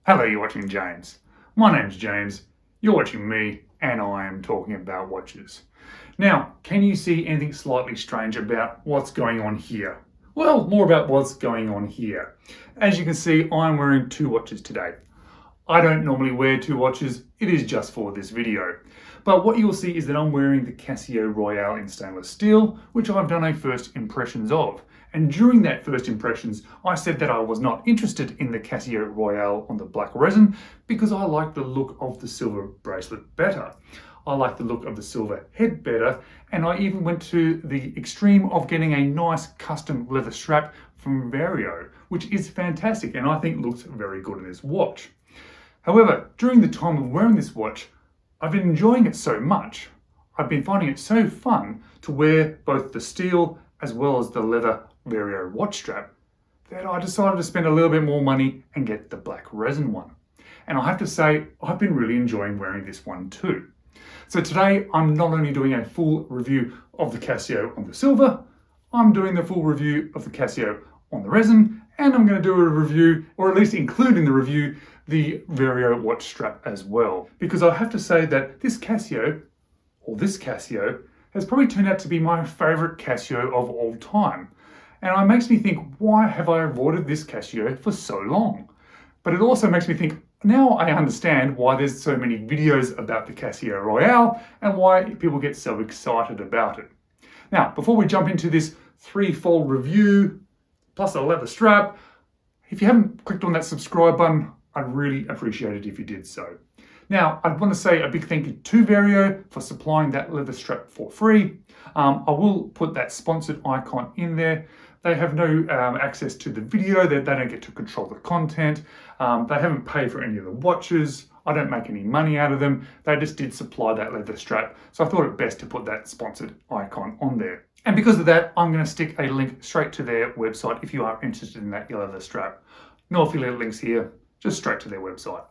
Hello, you're watching James. My name's James, you're watching me, and I am talking about watches. Now, can you see anything slightly strange about what's going on here? Well, more about what's going on here. As you can see, I'm wearing two watches today. I don't normally wear two watches, it is just for this video. But what you'll see is that I'm wearing the Casio Royale in stainless steel, which I've done a first impressions of. And during that first impressions, I said that I was not interested in the Casio Royale on the black resin because I like the look of the silver bracelet better. I like the look of the silver head better, and I even went to the extreme of getting a nice custom leather strap from Vario, which is fantastic and I think looks very good in this watch. However, during the time of wearing this watch, I've been enjoying it so much. I've been finding it so fun to wear both the steel as well as the leather Vario watch strap that I decided to spend a little bit more money and get the black resin one. And I have to say, I've been really enjoying wearing this one too. So today, I'm not only doing a full review of the Casio on the silver, I'm doing the full review of the Casio on the resin, and I'm going to do a review, or at least include in the review, the Vario watch strap as well. Because I have to say that this Casio has probably turned out to be my favorite Casio of all time. And it makes me think, why have I avoided this Casio for so long? But it also makes me think, now I understand why there's so many videos about the Casio Royale and why people get so excited about it. Now, before we jump into this threefold review, plus a leather strap, if you haven't clicked on that subscribe button, I'd really appreciate it if you did so. Now, I want to say a big thank you to Vario for supplying that leather strap for free. I will put that sponsored icon in there. They have no access to the video, they don't get to control the content. They haven't paid for any of the watches. I don't make any money out of them. They just did supply that leather strap. So I thought it best to put that sponsored icon on there. And because of that, I'm going to stick a link straight to their website if you are interested in that leather strap. No affiliate links here, just straight to their website.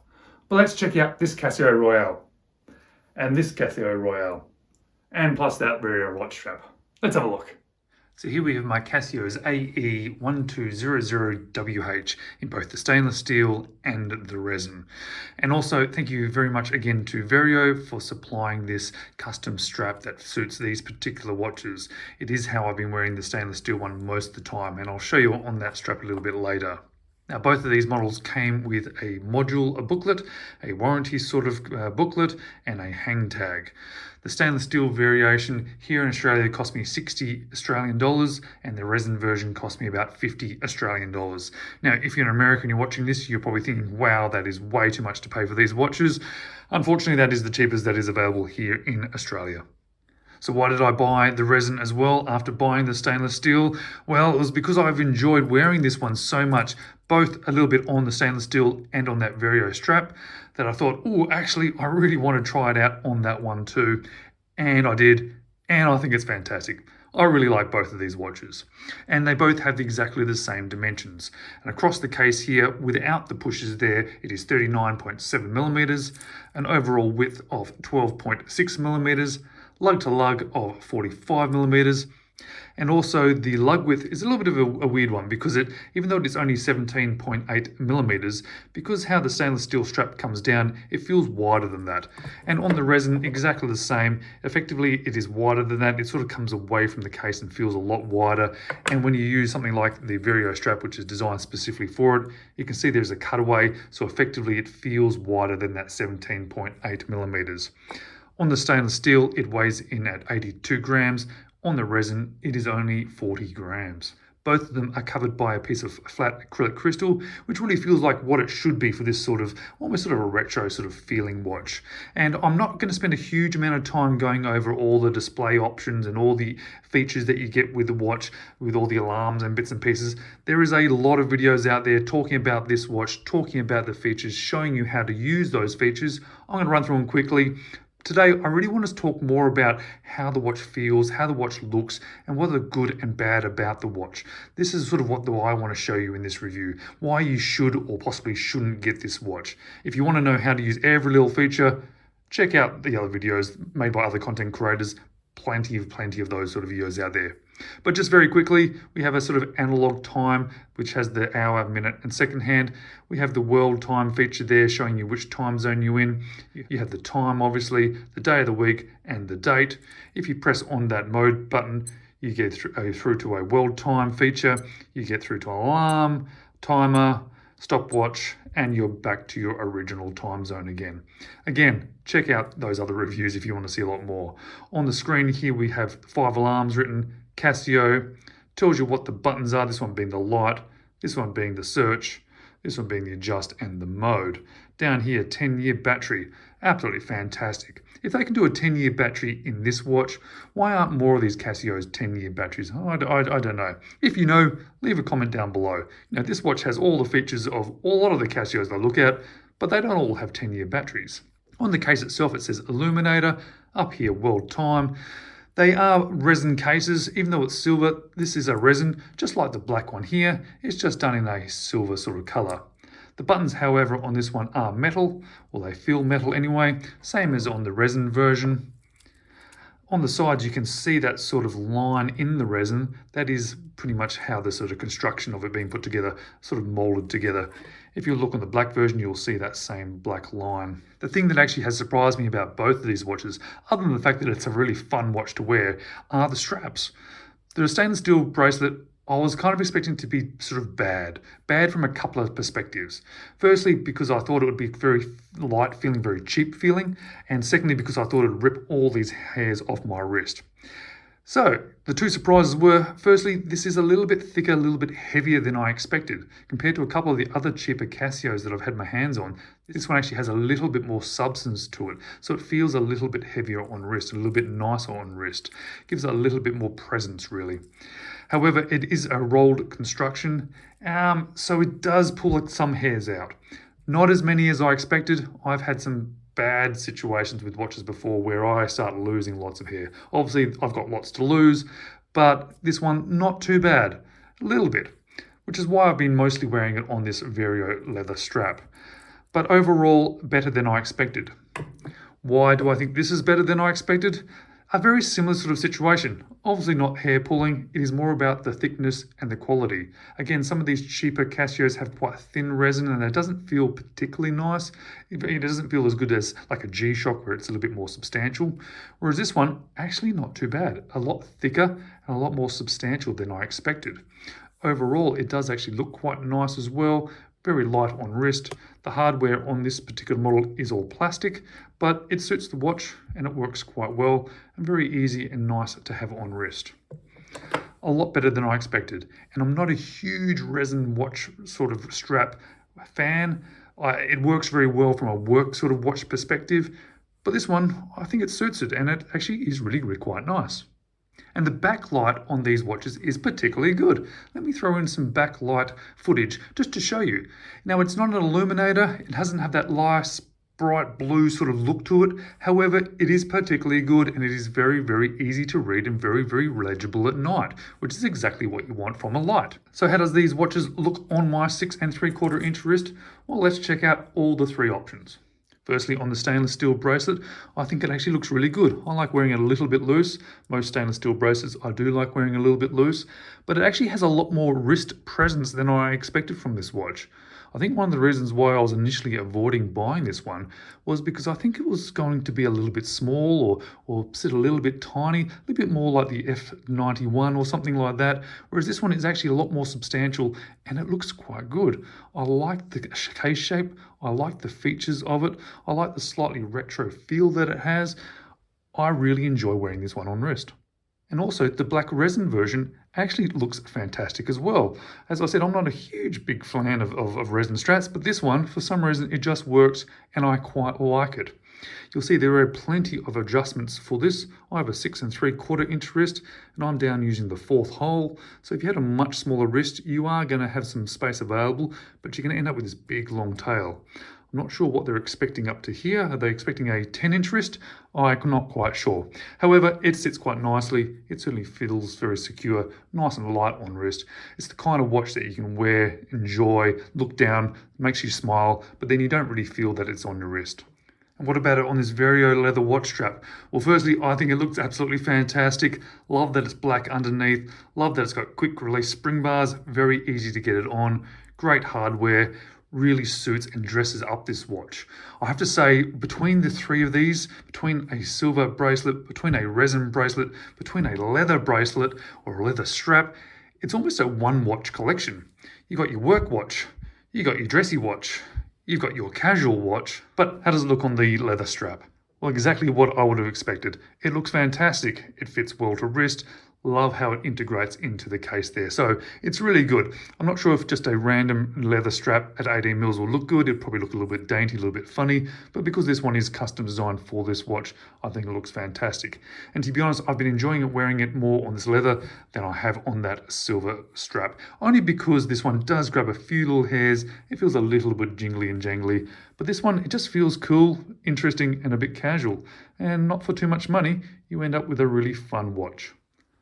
But let's check out this Casio Royale, and this Casio Royale, and plus that Vario watch strap. Let's have a look. So here we have my Casio's AE1200WH in both the stainless steel and the resin. And also thank you very much again to Vario for supplying this custom strap that suits these particular watches. It is how I've been wearing the stainless steel one most of the time, and I'll show you on that strap a little bit later. Now, both of these models came with a module, a booklet, a warranty sort of booklet, and a hang tag. The stainless steel variation here in Australia cost me 60 Australian dollars, and the resin version cost me about 50 Australian dollars. Now, if you're an American, you're watching this, you're probably thinking, wow, that is way too much to pay for these watches. Unfortunately, that is the cheapest that is available here in Australia. So why did I buy the resin as well after buying the stainless steel? Well, it was because I've enjoyed wearing this one so much, both a little bit on the stainless steel and on that Vario strap, that I thought, oh, actually, I really want to try it out on that one too. And I did, and I think it's fantastic. I really like both of these watches, and they both have exactly the same dimensions. And across the case here, without the pushes there, it is 39.7 millimeters, an overall width of 12.6 millimeters, lug to lug of 45 millimeters, and also the lug width is a little bit of a weird one because even though it's only 17.8 millimeters, because how the stainless steel strap comes down, it feels wider than that. And on the resin, exactly the same. Effectively, it is wider than that. It sort of comes away from the case and feels a lot wider. And when you use something like the Vario strap, which is designed specifically for it, you can see there's a cutaway. So effectively, it feels wider than that 17.8 millimeters. On the stainless steel, it weighs in at 82 grams. On the resin, it is only 40 grams. Both of them are covered by a piece of flat acrylic crystal, which really feels like what it should be for this sort of, almost sort of a retro sort of feeling watch. And I'm not going to spend a huge amount of time going over all the display options and all the features that you get with the watch, with all the alarms and bits and pieces. There is a lot of videos out there talking about this watch, talking about the features, showing you how to use those features. I'm going to run through them quickly. Today, I really want to talk more about how the watch feels, how the watch looks, and what are the good and bad about the watch. This is sort of what I want to show you in this review, why you should or possibly shouldn't get this watch. If you want to know how to use every little feature, check out the other videos made by other content creators. plenty of those sort of videos out there. But just very quickly, we have a sort of analog time, which has the hour, minute, and second hand. We have the world time feature there showing you which time zone you're in. You have the time, obviously, the day of the week, and the date. If you press on that mode button, you get through to a world time feature. You get through to alarm, timer, stopwatch, and you're back to your original time zone again. Again, check out those other reviews if you want to see a lot more. On the screen here, we have 5 alarms written. Casio tells you what the buttons are, this one being the light, this one being the search, this one being the adjust and the mode. Down here, 10-year battery, absolutely fantastic. If they can do a 10-year battery in this watch, why aren't more of these Casios 10-year batteries? I don't know. If you know, leave a comment down below. Now, this watch has all the features of a lot of the Casios I look at, but they don't all have 10-year batteries. On the case itself, it says illuminator, up here, world time. They are resin cases, even though it's silver, this is a resin, just like the black one here. It's just done in a silver sort of color. The buttons, however, on this one are metal, or they feel metal anyway, same as on the resin version. On the sides, you can see that sort of line in the resin. That is pretty much how the sort of construction of it being put together, sort of molded together. If you look on the black version, you'll see that same black line. The thing that actually has surprised me about both of these watches, other than the fact that it's a really fun watch to wear, are the straps. The stainless steel bracelet, I was kind of expecting to be sort of bad from a couple of perspectives. Firstly, because I thought it would be very light feeling, very cheap feeling, and secondly, because I thought it would rip all these hairs off my wrist. So, the two surprises were, firstly, this is a little bit thicker, a little bit heavier than I expected. Compared to a couple of the other cheaper Casios that I've had my hands on, this one actually has a little bit more substance to it. So it feels a little bit heavier on wrist, a little bit nicer on wrist. Gives it a little bit more presence, really. However, it is a rolled construction, so it does pull some hairs out. Not as many as I expected. I've had some bad situations with watches before where I start losing lots of hair. Obviously, I've got lots to lose, but this one, not too bad. A little bit, which is why I've been mostly wearing it on this Vario leather strap. But overall, better than I expected. Why do I think this is better than I expected? A very similar sort of situation. Obviously not hair pulling, it is more about the thickness and the quality. Again, some of these cheaper Casios have quite thin resin and it doesn't feel particularly nice. It doesn't feel as good as like a G-Shock where it's a little bit more substantial. Whereas this one, actually not too bad. A lot thicker and a lot more substantial than I expected. Overall, it does actually look quite nice as well. Very light on wrist. The hardware on this particular model is all plastic, but it suits the watch and it works quite well and very easy and nice to have on wrist. A lot better than I expected. And I'm not a huge resin watch sort of strap fan. It works very well from a work sort of watch perspective, but this one, I think it suits it and it actually is really quite nice. And the backlight on these watches is particularly good. Let me throw in some backlight footage just to show you. Now, it's not an illuminator. It doesn't have that nice bright blue sort of look to it. However, it is particularly good and it is very easy to read and very legible at night, which is exactly what you want from a light. So how does these watches look on my 6 3/4 inch wrist? Well, let's check out all the 3 options. Firstly, on the stainless steel bracelet, I think it actually looks really good. I like wearing it a little bit loose. Most stainless steel bracelets I do like wearing a little bit loose, but it actually has a lot more wrist presence than I expected from this watch. I think one of the reasons why I was initially avoiding buying this one was because I think it was going to be a little bit small or sit a little bit tiny, a little bit more like the F91 or something like that, whereas this one is actually a lot more substantial and it looks quite good. I like the case shape, I like the features of it, I like the slightly retro feel that it has. I really enjoy wearing this one on wrist. And also the black resin version actually looks fantastic as well. As I said, I'm not a huge big fan of resin straps, but this one, for some reason, it just works and I quite like it. You'll see there are plenty of adjustments for this. I have a 6 3/4 inch wrist and I'm down using the 4th hole. So if you had a much smaller wrist, you are going to have some space available, but you're going to end up with this big long tail. I'm not sure what they're expecting up to here. Are they expecting a 10-inch wrist? I'm not quite sure. However, it sits quite nicely. It certainly feels very secure, nice and light on wrist. It's the kind of watch that you can wear, enjoy, look down, makes you smile, but then you don't really feel that it's on your wrist. And what about it on this Vario leather watch strap? Well, firstly, I think it looks absolutely fantastic. Love that it's black underneath. Love that it's got quick release spring bars. Very easy to get it on. Great hardware. Really suits and dresses up this watch. I have to say, between the three of these, between a silver bracelet, between a resin bracelet, between a leather bracelet or a leather strap, it's almost a one watch collection. You got your work watch, you got your dressy watch, you've got your casual watch, but how does it look on the leather strap? Well, exactly what I would have expected. It looks fantastic. It fits well to wrist. Love how it integrates into the case there. So it's really good. I'm not sure if just a random leather strap at 18 mils will look good. It'll probably look a little bit dainty, a little bit funny, but because this one is custom designed for this watch, I think it looks fantastic. And to be honest, I've been enjoying it wearing it more on this leather than I have on that silver strap, only because this one does grab a few little hairs. It feels a little bit jingly and jangly, but this one, it just feels cool, interesting, and a bit casual. And not for too much money, you end up with a really fun watch.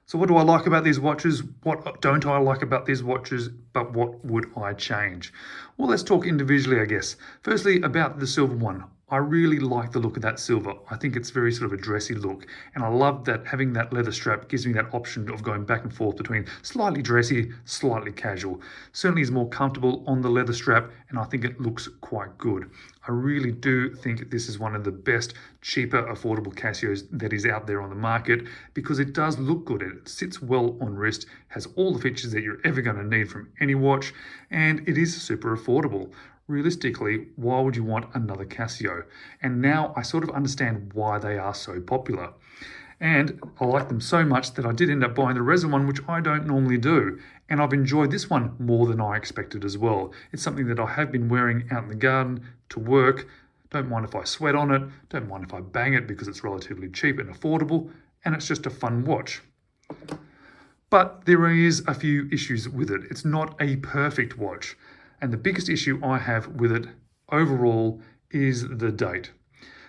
So what do I like about these watches? What don't I like about these watches? But what would I change? Well, let's talk individually, I guess. Firstly, about the silver one. I really like the look of that silver. I think it's very sort of a dressy look. And I love that having that leather strap gives me that option of going back and forth between slightly dressy, slightly casual. Certainly is more comfortable on the leather strap, and I think it looks quite good. I really do think this is one of the best, cheaper, affordable Casios that is out there on the market, because it does look good. It sits well on wrist, has all the features that you're ever going to need from any watch, and it is super affordable. Realistically, why would you want another Casio? And now I sort of understand why they are so popular. And I like them so much that I did end up buying the resin one, which I don't normally do. And I've enjoyed this one more than I expected as well. It's something that I have been wearing out in the garden to work. Don't mind if I sweat on it. Don't mind if I bang it because it's relatively cheap and affordable. And it's just a fun watch. But there is a few issues with it. It's not a perfect watch. And the biggest issue I have with it overall is the date.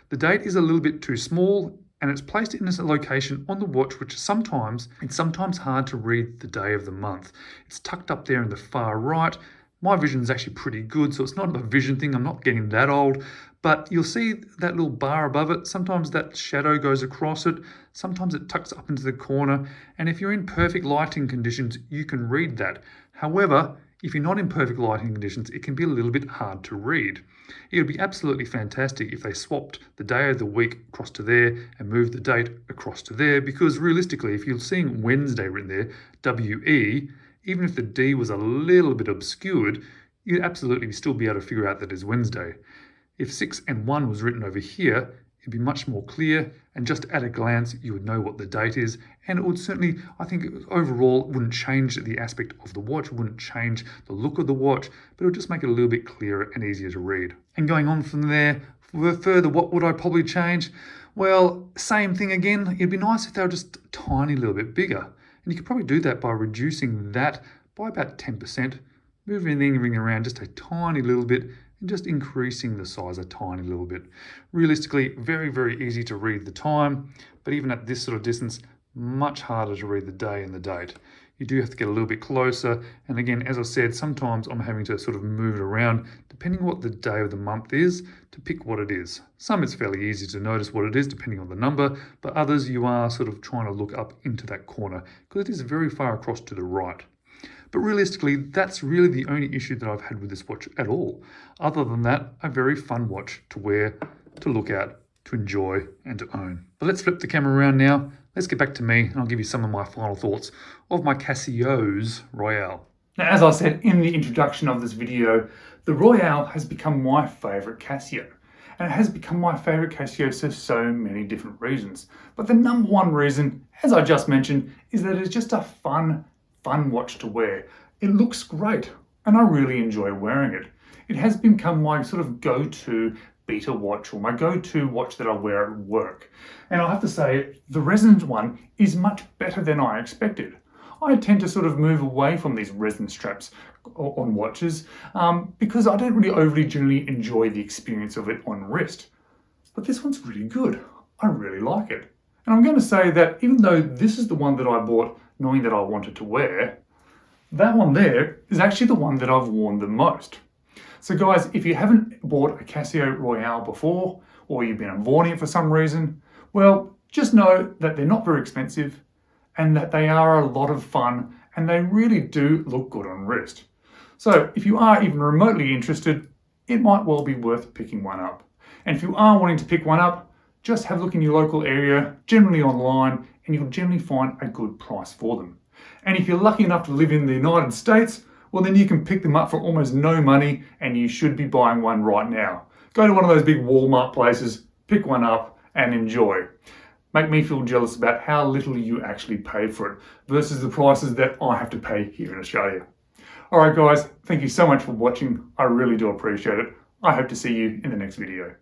The date is a little bit too small, and it's placed in a location on the watch which it's sometimes hard to read the day of the month. It's tucked up there in the far right. My vision is actually pretty good, so it's not a vision thing. I'm not getting that old, but you'll see that little bar above it. Sometimes that shadow goes across it. Sometimes it tucks up into the corner. And if you're in perfect lighting conditions, you can read that. However, if you're not in perfect lighting conditions, it can be a little bit hard to read. It would be absolutely fantastic if they swapped the day of the week across to there and moved the date across to there, because realistically, if you're seeing Wednesday written there, WE, even if the D was a little bit obscured, you'd absolutely still be able to figure out that it's Wednesday. If 6 and 1 was written over here, it'd be much more clear, and just at a glance you would know what the date is, and it would certainly, I think overall, wouldn't change the aspect of the watch, wouldn't change the look of the watch, but it would just make it a little bit clearer and easier to read. And going on from there, further, what would I probably change? Well, same thing again. It'd be nice if they were just a tiny little bit bigger, and you could probably do that by reducing that by about 10%, moving everything around just a tiny little bit, and just increasing the size a tiny little bit. Realistically, very, very easy to read the time, but even at this sort of distance, much harder to read the day and the date. You do have to get a little bit closer, and again, as I said, sometimes I'm having to sort of move it around depending on what the day of the month is to pick what it is. Some it's fairly easy to notice what it is depending on the number, but others you are sort of trying to look up into that corner because it is very far across to the right. But realistically, that's really the only issue that I've had with this watch at all. Other than that, a very fun watch to wear, to look at, to enjoy, and to own. But let's flip the camera around now. Let's get back to me, and I'll give you some of my final thoughts of my Casio Royale. Now, as I said in the introduction of this video, the Royale has become my favourite Casio. And it has become my favourite Casio for so many different reasons. But the number one reason, as I just mentioned, is that it's just a fun watch to wear. It looks great, and I really enjoy wearing it. It has become my sort of go-to beta watch, or my go-to watch that I wear at work. And I have to say, the resin one is much better than I expected. I tend to sort of move away from these resin straps on watches because I don't really overly generally enjoy the experience of it on wrist. But this one's really good. I really like it. And I'm going to say that even though this is the one that I bought knowing that I wanted to wear, that one there is actually the one that I've worn the most. So guys, if you haven't bought a Casio Royale before, or you've been avoiding it for some reason, well, just know that they're not very expensive and that they are a lot of fun and they really do look good on wrist. So if you are even remotely interested, it might well be worth picking one up. And if you are wanting to pick one up, just have a look in your local area, generally online, and you'll generally find a good price for them. And if you're lucky enough to live in the United States, well then you can pick them up for almost no money and you should be buying one right now. Go to one of those big Walmart places, pick one up and enjoy. Make me feel jealous about how little you actually paid for it versus the prices that I have to pay here in Australia. Alright guys, thank you so much for watching. I really do appreciate it. I hope to see you in the next video.